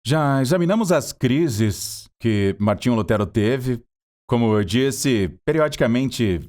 Já examinamos as crises que Martinho Lutero teve. Como eu disse, periodicamente,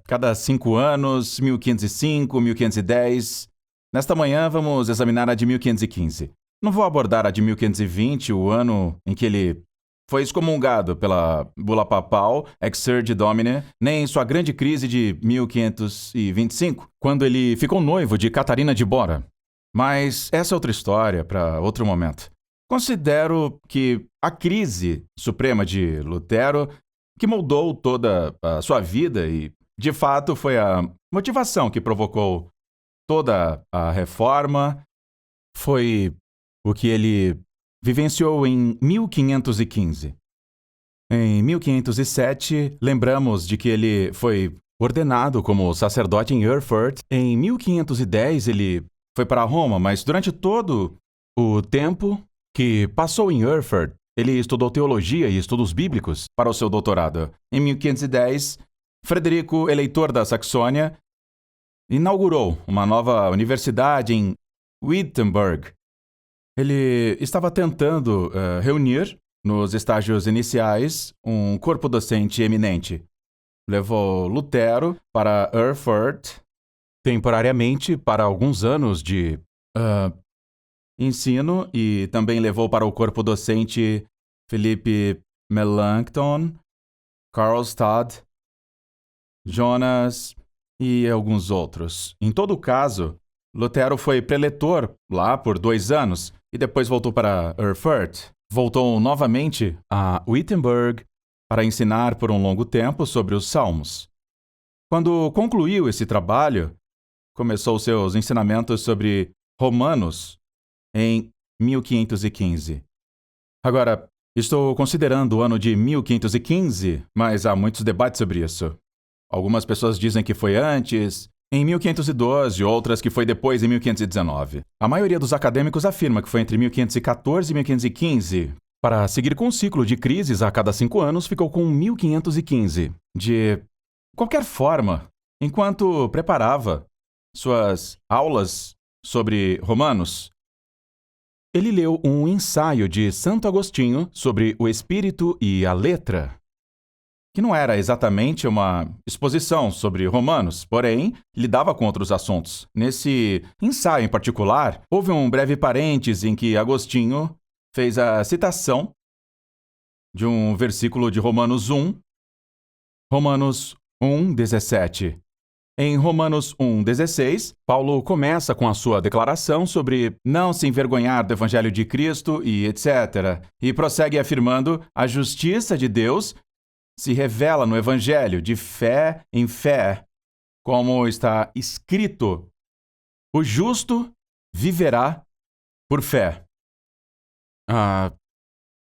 cada 5 anos, 1505, 1510. Nesta manhã, vamos examinar a de 1515. Não vou abordar a de 1520, o ano em que ele foi excomungado pela bula papal Exsurge Domine, nem sua grande crise de 1525, quando ele ficou noivo de Catarina de Bora. Mas essa é outra história para outro momento. Considero que a crise suprema de Lutero, que moldou toda a sua vida e, de fato, foi a motivação que provocou toda a reforma, foi o que ele vivenciou em 1515. Em 1507, lembramos de que ele foi ordenado como sacerdote em Erfurt. Em 1510, ele foi para Roma, mas durante todo o tempo que passou em Erfurt, ele estudou teologia e estudos bíblicos para o seu doutorado. Em 1510, Frederico, eleitor da Saxônia, inaugurou uma nova universidade em Wittenberg. Ele estava tentando reunir, nos estágios iniciais, um corpo docente eminente. Levou Lutero para Erfurt, temporariamente para alguns anos de ensino, e também levou para o corpo docente Philippe Melanchthon, Karlstadt, Jonas e alguns outros. Em todo caso, Lutero foi preletor lá por 2 anos e depois voltou para Erfurt. Voltou novamente a Wittenberg para ensinar por um longo tempo sobre os Salmos. Quando concluiu esse trabalho, começou seus ensinamentos sobre Romanos em 1515. Agora, estou considerando o ano de 1515, mas há muitos debates sobre isso. Algumas pessoas dizem que foi antes, em 1512, outras que foi depois, em 1519. A maioria dos acadêmicos afirma que foi entre 1514 e 1515. Para seguir com um ciclo de crises a cada 5 anos, ficou com 1515. De qualquer forma, enquanto preparava suas aulas sobre Romanos, ele leu um ensaio de Santo Agostinho sobre o espírito e a letra, que não era exatamente uma exposição sobre Romanos, porém, lidava com outros assuntos. Nesse ensaio em particular, houve um breve parêntese em que Agostinho fez a citação de um versículo de Romanos 1:17. Em Romanos 1:16, Paulo começa com a sua declaração sobre não se envergonhar do Evangelho de Cristo e etc. E prossegue afirmando: a justiça de Deus se revela no Evangelho de fé em fé, como está escrito: o justo viverá por fé.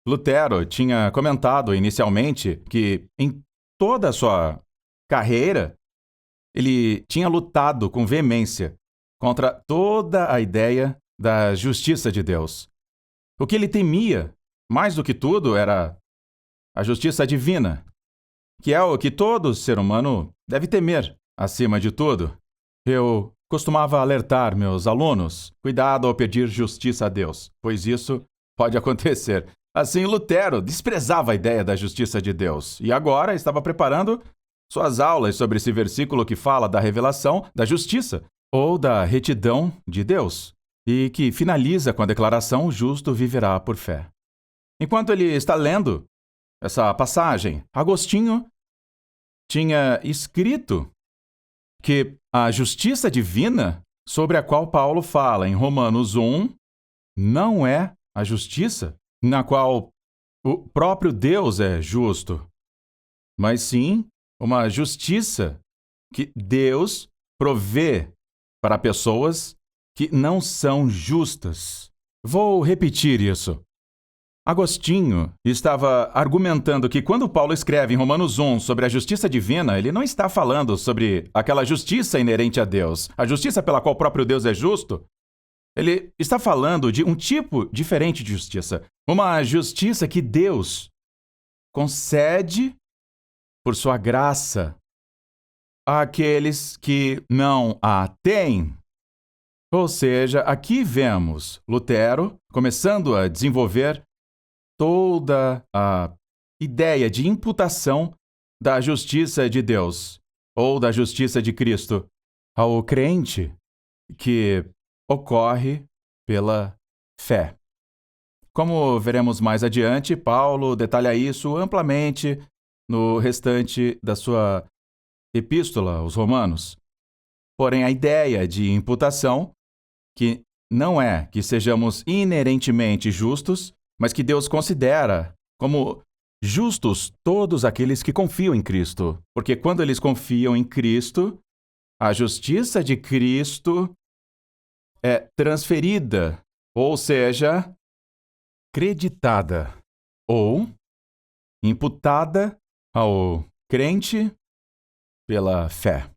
Lutero tinha comentado inicialmente que em toda a sua carreira, ele tinha lutado com veemência contra toda a ideia da justiça de Deus. O que ele temia, mais do que tudo, era a justiça divina, que é o que todo ser humano deve temer, acima de tudo. Eu costumava alertar meus alunos: cuidado ao pedir justiça a Deus, pois isso pode acontecer. Assim, Lutero desprezava a ideia da justiça de Deus e agora estava preparando suas aulas sobre esse versículo que fala da revelação da justiça ou da retidão de Deus e que finaliza com a declaração: o justo viverá por fé. Enquanto ele está lendo essa passagem, Agostinho tinha escrito que a justiça divina sobre a qual Paulo fala em Romanos 1 não é a justiça na qual o próprio Deus é justo, mas sim uma justiça que Deus provê para pessoas que não são justas. Vou repetir isso. Agostinho estava argumentando que quando Paulo escreve em Romanos 1 sobre a justiça divina, ele não está falando sobre aquela justiça inerente a Deus, a justiça pela qual o próprio Deus é justo. Ele está falando de um tipo diferente de justiça, uma justiça que Deus concede por sua graça àqueles que não a têm. Ou seja, aqui vemos Lutero começando a desenvolver toda a ideia de imputação da justiça de Deus ou da justiça de Cristo ao crente, que ocorre pela fé. Como veremos mais adiante, Paulo detalha isso amplamente no restante da sua epístola aos Romanos. Porém, a ideia de imputação, que não é que sejamos inerentemente justos, mas que Deus considera como justos todos aqueles que confiam em Cristo. Porque quando eles confiam em Cristo, a justiça de Cristo é transferida, ou seja, creditada ou imputada ao crente pela fé.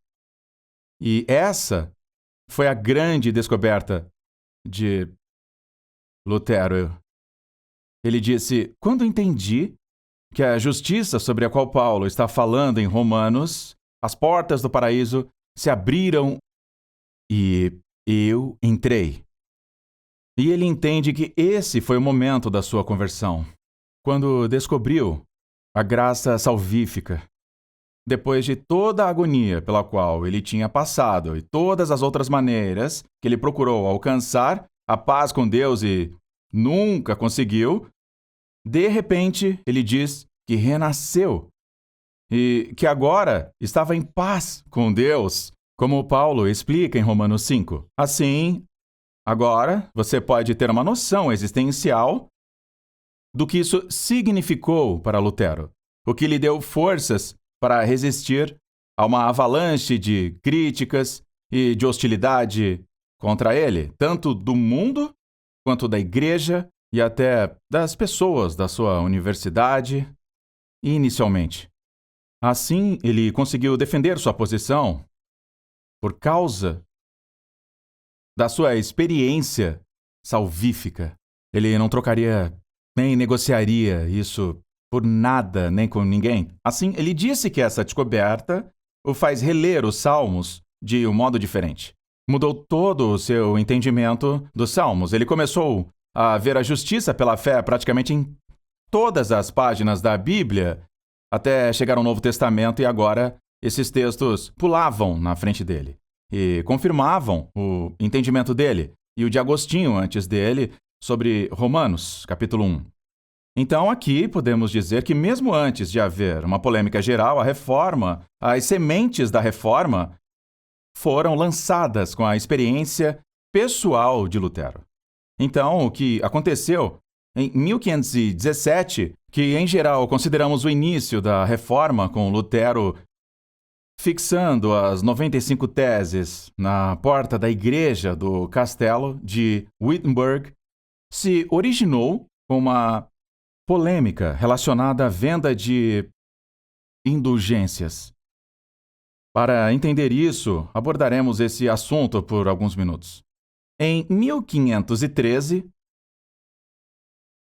E essa foi a grande descoberta de Lutero. Ele disse: quando entendi que a justiça sobre a qual Paulo está falando em Romanos, as portas do paraíso se abriram e eu entrei. E ele entende que esse foi o momento da sua conversão, quando descobriu a graça salvífica. Depois de toda a agonia pela qual ele tinha passado e todas as outras maneiras que ele procurou alcançar a paz com Deus e nunca conseguiu, de repente ele diz que renasceu e que agora estava em paz com Deus, como Paulo explica em Romanos 5. Assim, agora você pode ter uma noção existencial do que isso significou para Lutero, o que lhe deu forças para resistir a uma avalanche de críticas e de hostilidade contra ele, tanto do mundo quanto da igreja e até das pessoas da sua universidade, inicialmente. Assim, ele conseguiu defender sua posição por causa da sua experiência salvífica. Ele não trocaria nem negociaria isso por nada, nem com ninguém. Assim, ele disse que essa descoberta o faz reler os Salmos de um modo diferente. Mudou todo o seu entendimento dos Salmos. Ele começou a ver a justiça pela fé praticamente em todas as páginas da Bíblia, até chegar ao Novo Testamento, e agora esses textos pulavam na frente dele e confirmavam o entendimento dele e o de Agostinho antes dele sobre Romanos, capítulo 1. Então, aqui podemos dizer que mesmo antes de haver uma polêmica geral, a reforma, as sementes da reforma foram lançadas com a experiência pessoal de Lutero. Então, o que aconteceu em 1517, que em geral consideramos o início da reforma, com Lutero fixando as 95 teses na porta da igreja do castelo de Wittenberg, se originou com uma polêmica relacionada à venda de indulgências. Para entender isso, abordaremos esse assunto por alguns minutos. Em 1513,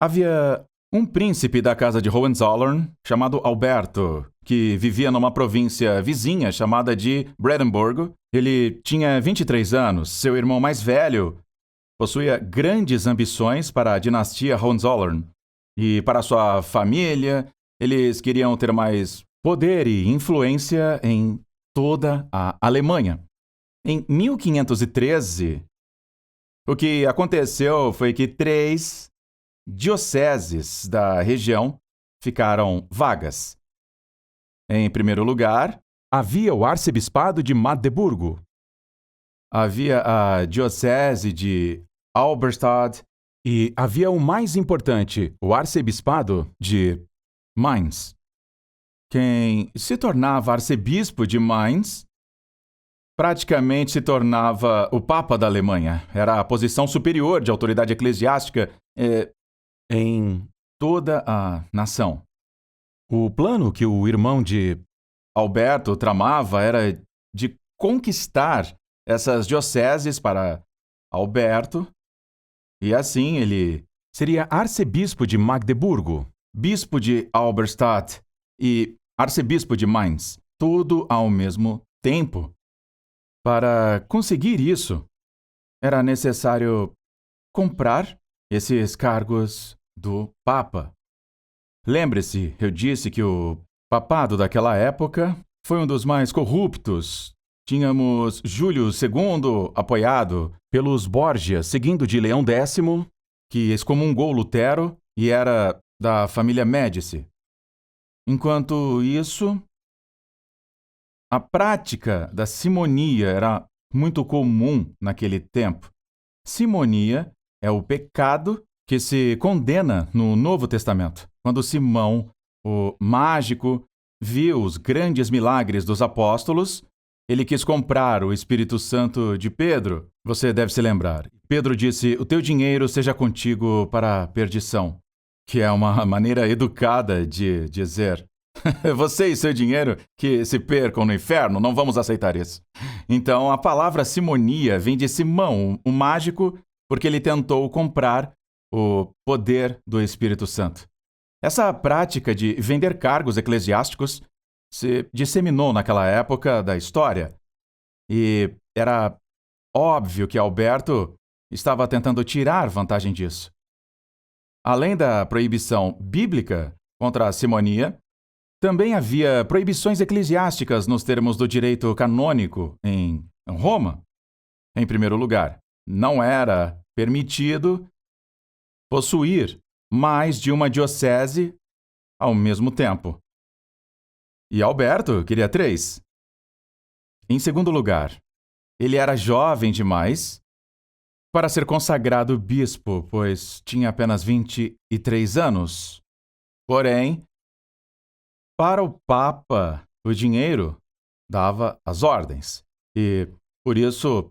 havia um príncipe da casa de Hohenzollern chamado Alberto, que vivia numa província vizinha chamada de Brandenburgo. Ele tinha 23 anos. Seu irmão mais velho possuía grandes ambições para a dinastia Hohenzollern. E para sua família, eles queriam ter mais poder e influência em toda a Alemanha. Em 1513, o que aconteceu foi que 3 dioceses da região ficaram vagas. Em primeiro lugar, havia o arcebispado de Magdeburgo. Havia a diocese de Halberstadt e havia o mais importante, o arcebispado de Mainz. Quem se tornava arcebispo de Mainz praticamente se tornava o Papa da Alemanha. Era a posição superior de autoridade eclesiástica em toda a nação. O plano que o irmão de Alberto tramava era de conquistar essas dioceses para Alberto, e assim ele seria arcebispo de Magdeburgo, bispo de Halberstadt e arcebispo de Mainz, tudo ao mesmo tempo. Para conseguir isso, era necessário comprar esses cargos do Papa. Lembre-se, eu disse que o papado daquela época foi um dos mais corruptos. Tínhamos Júlio II, apoiado pelos Borgia, seguindo de Leão X, que excomungou Lutero e era da família Médici. Enquanto isso, a prática da simonia era muito comum naquele tempo. Simonia é o pecado que se condena no Novo Testamento. Quando Simão, o mágico, viu os grandes milagres dos apóstolos, ele quis comprar o Espírito Santo de Pedro. Você deve se lembrar. Pedro disse: "O teu dinheiro seja contigo para a perdição", que é uma maneira educada de dizer: "Você e seu dinheiro que se percam no inferno, não vamos aceitar isso." Então, a palavra simonia vem de Simão, o mágico, porque ele tentou comprar o poder do Espírito Santo. Essa prática de vender cargos eclesiásticos se disseminou naquela época da história e era óbvio que Alberto estava tentando tirar vantagem disso. Além da proibição bíblica contra a simonia, também havia proibições eclesiásticas nos termos do direito canônico em Roma. Em primeiro lugar, não era permitido possuir mais de uma diocese ao mesmo tempo. E Alberto queria 3. Em segundo lugar, ele era jovem demais para ser consagrado bispo, pois tinha apenas 23 anos. Porém, para o Papa, o dinheiro dava as ordens. E, por isso,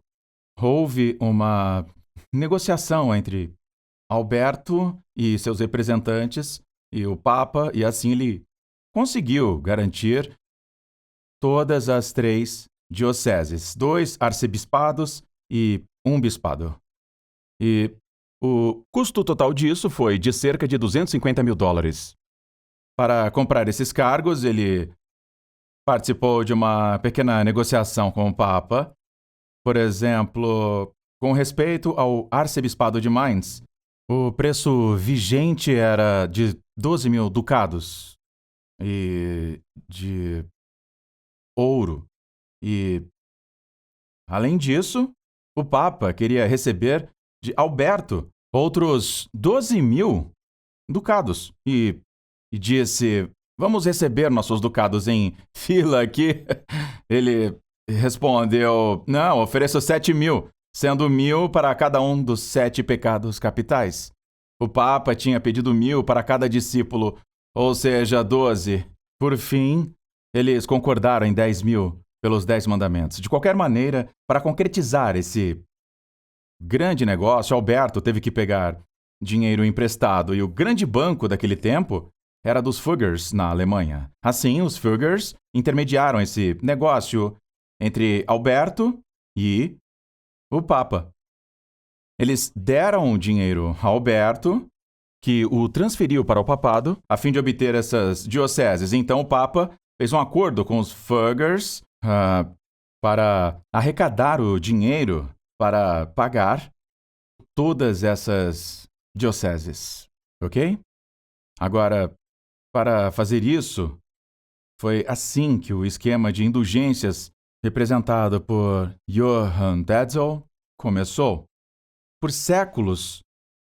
houve uma negociação entre Alberto e seus representantes e o Papa, e assim ele conseguiu garantir todas as 3 dioceses, 2 arcebispados e 1 bispado. E o custo total disso foi de cerca de $250 mil. Para comprar esses cargos, ele participou de uma pequena negociação com o Papa. Por exemplo, com respeito ao arcebispado de Mainz, o preço vigente era de 12 mil ducados e de ouro. E, além disso, o Papa queria receber de Alberto outros 12 mil ducados. E disse: "Vamos receber nossos ducados em fila aqui." Ele respondeu: "Não, ofereço 7 mil, sendo 1.000 para cada um dos 7 pecados capitais." O Papa tinha pedido 1.000 para cada discípulo, ou seja, 12. Por fim, eles concordaram em 10 mil pelos 10 mandamentos. De qualquer maneira, para concretizar esse grande negócio, Alberto teve que pegar dinheiro emprestado, e o grande banco daquele tempo era dos Fuggers, na Alemanha. Assim, os Fuggers intermediaram esse negócio entre Alberto e o Papa. Eles deram dinheiro a Alberto, que o transferiu para o papado, a fim de obter essas dioceses. Então, o Papa fez um acordo com os Fuggers para arrecadar o dinheiro para pagar todas essas dioceses. Ok? Agora, para fazer isso, foi assim que o esquema de indulgências representado por Johann Tetzel começou. Por séculos,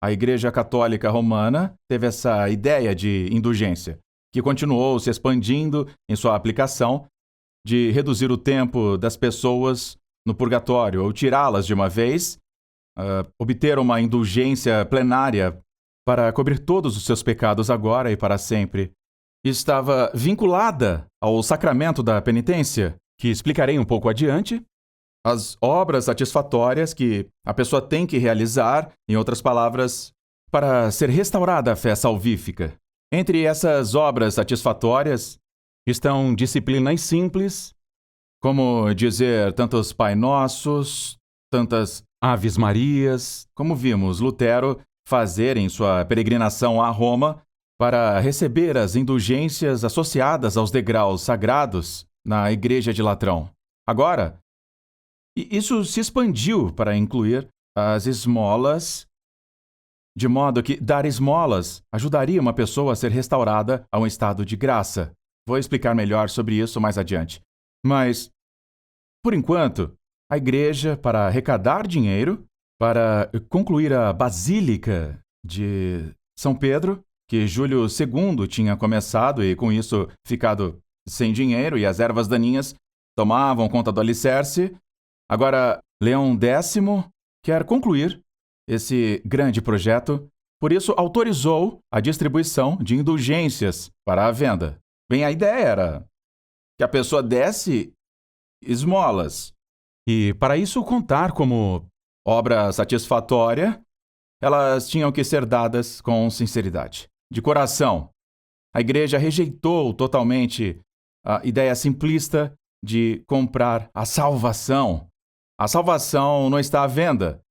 a Igreja Católica Romana teve essa ideia de indulgência, que continuou se expandindo em sua aplicação de reduzir o tempo das pessoas no purgatório ou tirá-las de uma vez, obter uma indulgência plenária para cobrir todos os seus pecados agora e para sempre. Estava vinculada ao sacramento da penitência, que explicarei um pouco adiante, as obras satisfatórias que a pessoa tem que realizar, em outras palavras, para ser restaurada a fé salvífica. Entre essas obras satisfatórias estão disciplinas simples, como dizer tantos Pai Nossos, tantas Aves Marias, como vimos Lutero fazer em sua peregrinação a Roma para receber as indulgências associadas aos degraus sagrados na Igreja de Latrão. Agora, isso se expandiu para incluir as esmolas de modo que dar esmolas ajudaria uma pessoa a ser restaurada a um estado de graça. Vou explicar melhor sobre isso mais adiante. Mas, por enquanto, a igreja, para arrecadar dinheiro, para concluir a Basílica de São Pedro, que Júlio II tinha começado e com isso ficado sem dinheiro e as ervas daninhas tomavam conta do alicerce, agora Leão X quer concluir esse grande projeto, por isso autorizou a distribuição de indulgências para a venda. Bem, a ideia era que a pessoa desse esmolas. E para isso contar como obra satisfatória, elas tinham que ser dadas com sinceridade, de coração. A igreja rejeitou totalmente a ideia simplista de comprar a salvação. A salvação não está à venda.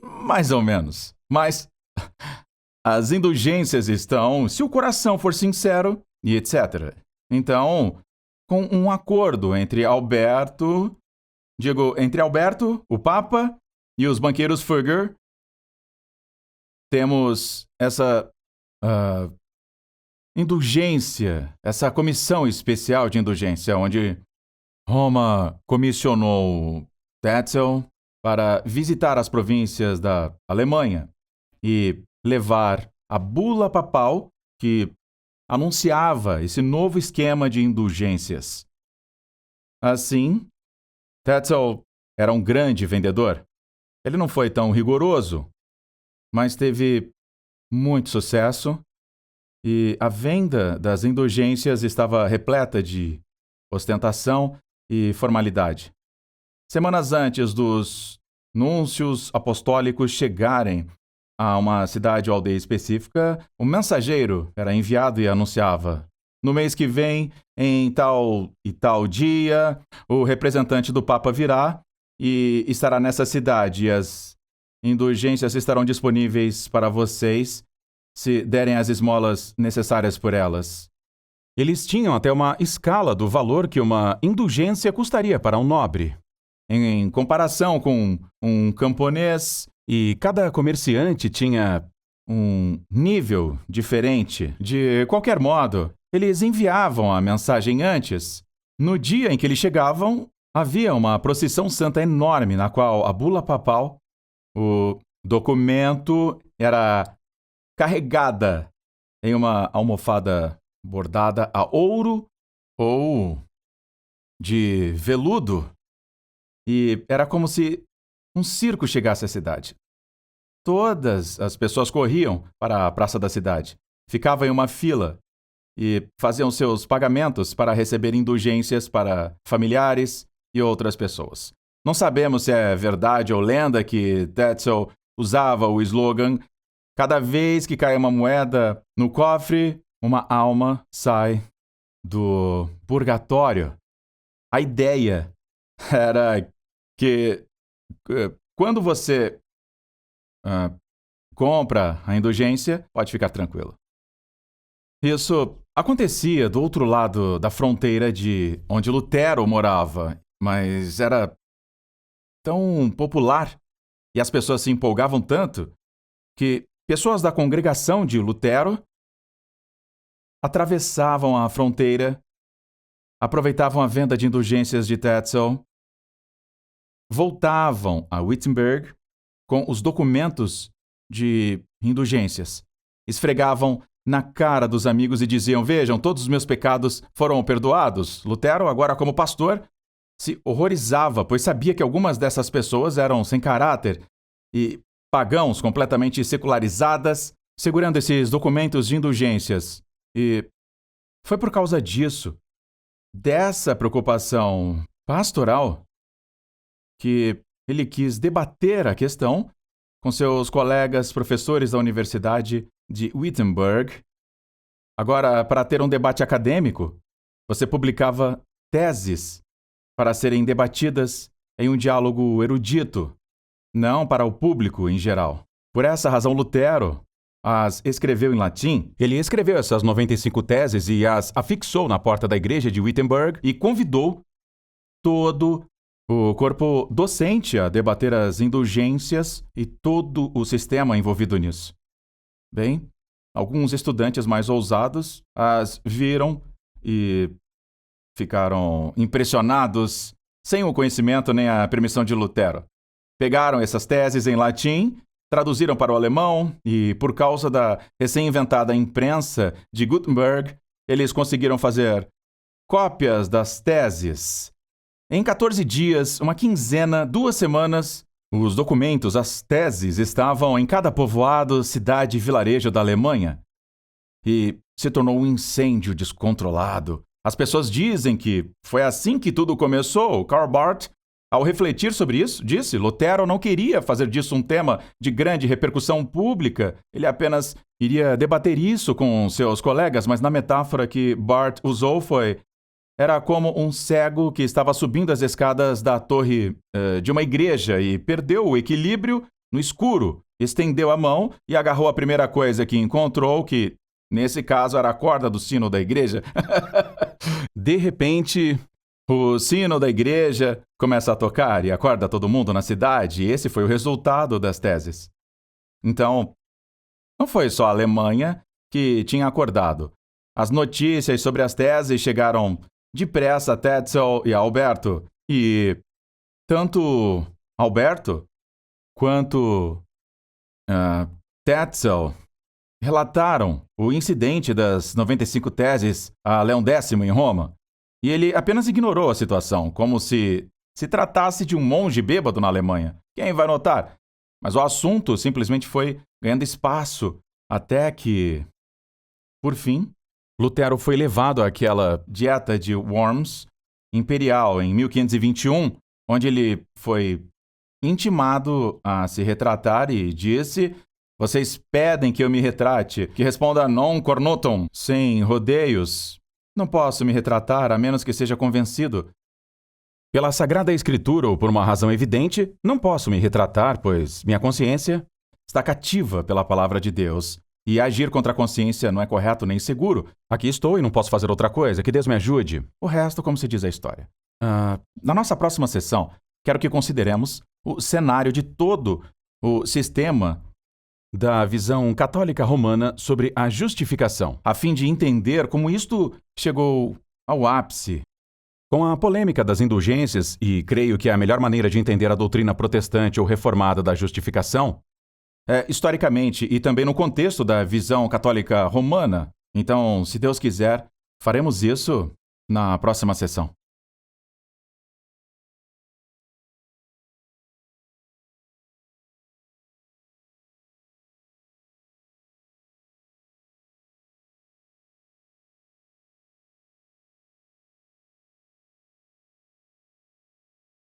Mais ou menos. Mas as indulgências estão, se o coração for sincero, e etc. Então, com um acordo entre Alberto, o Papa, e os banqueiros Fugger, temos essa indulgência, essa comissão especial de indulgência, onde Roma comissionou Tetzel para visitar as províncias da Alemanha e levar a bula papal que anunciava esse novo esquema de indulgências. Assim, Tetzel era um grande vendedor. Ele não foi tão rigoroso, mas teve muito sucesso e a venda das indulgências estava repleta de ostentação e formalidade. Semanas antes dos núncios apostólicos chegarem a uma cidade ou aldeia específica, um mensageiro era enviado e anunciava: no mês que vem, em tal e tal dia, o representante do Papa virá e estará nessa cidade e as indulgências estarão disponíveis para vocês se derem as esmolas necessárias por elas. Eles tinham até uma escala do valor que uma indulgência custaria para um nobre, em comparação com um camponês, e cada comerciante tinha um nível diferente. De qualquer modo, eles enviavam a mensagem antes. No dia em que eles chegavam, havia uma procissão santa enorme na qual a bula papal, o documento, era carregada em uma almofada bordada a ouro ou de veludo. E era como se um circo chegasse à cidade. Todas as pessoas corriam para a praça da cidade, ficavam em uma fila e faziam seus pagamentos para receber indulgências para familiares e outras pessoas. Não sabemos se é verdade ou lenda que Tetzel usava o slogan: cada vez que cai uma moeda no cofre, uma alma sai do purgatório. A ideia era que quando você compra a indulgência, pode ficar tranquilo. Isso acontecia do outro lado da fronteira de onde Lutero morava, mas era tão popular e as pessoas se empolgavam tanto que pessoas da congregação de Lutero atravessavam a fronteira, aproveitavam a venda de indulgências de Tetzel, voltavam a Wittenberg com os documentos de indulgências, esfregavam na cara dos amigos e diziam: vejam, todos os meus pecados foram perdoados. Lutero, agora como pastor, se horrorizava, pois sabia que algumas dessas pessoas eram sem caráter e pagãos completamente secularizadas, segurando esses documentos de indulgências. E foi por causa disso, dessa preocupação pastoral, que ele quis debater a questão com seus colegas professores da Universidade de Wittenberg. Agora, para ter um debate acadêmico, você publicava teses para serem debatidas em um diálogo erudito, não para o público em geral. Por essa razão, Lutero as escreveu em latim. Ele escreveu essas 95 teses e as afixou na porta da igreja de Wittenberg e convidou todo o corpo docente a debater as indulgências e todo o sistema envolvido nisso. Bem, alguns estudantes mais ousados as viram e ficaram impressionados sem o conhecimento nem a permissão de Lutero. Pegaram essas teses em latim, traduziram para o alemão e, por causa da recém-inventada imprensa de Gutenberg, eles conseguiram fazer cópias das teses. Em 14 dias, uma quinzena, 2 semanas, os documentos, as teses estavam em cada povoado, cidade e vilarejo da Alemanha. E se tornou um incêndio descontrolado. As pessoas dizem que foi assim que tudo começou. Karl Barth, ao refletir sobre isso, disse: Lutero não queria fazer disso um tema de grande repercussão pública. Ele apenas iria debater isso com seus colegas, mas na metáfora que Barth usou era como um cego que estava subindo as escadas da torre de uma igreja e perdeu o equilíbrio no escuro. Estendeu a mão e agarrou a primeira coisa que encontrou, que nesse caso era a corda do sino da igreja. De repente, o sino da igreja começa a tocar e acorda todo mundo na cidade. E esse foi o resultado das teses. Então, não foi só a Alemanha que tinha acordado. As notícias sobre as teses chegaram depressa a Tetzel e a Alberto. E tanto Alberto quanto Tetzel relataram o incidente das 95 teses a Leão X em Roma. E ele apenas ignorou a situação, como se tratasse de um monge bêbado na Alemanha. Quem vai notar? Mas o assunto simplesmente foi ganhando espaço, até que, por fim, Lutero foi levado àquela dieta de Worms imperial em 1521, onde ele foi intimado a se retratar e disse: vocês pedem que eu me retrate, que responda non cornutum, sem rodeios. Não posso me retratar a menos que seja convencido. Pela Sagrada Escritura ou por uma razão evidente, não posso me retratar, pois minha consciência está cativa pela palavra de Deus. E agir contra a consciência não é correto nem seguro. Aqui estou e não posso fazer outra coisa. Que Deus me ajude. O resto, como se diz a história. Na nossa próxima sessão, quero que consideremos o cenário de todo o sistema da visão católica romana sobre a justificação, a fim de entender como isto chegou ao ápice. Com a polêmica das indulgências, e creio que é a melhor maneira de entender a doutrina protestante ou reformada da justificação, historicamente e também no contexto da visão católica romana. Então, se Deus quiser, faremos isso na próxima sessão.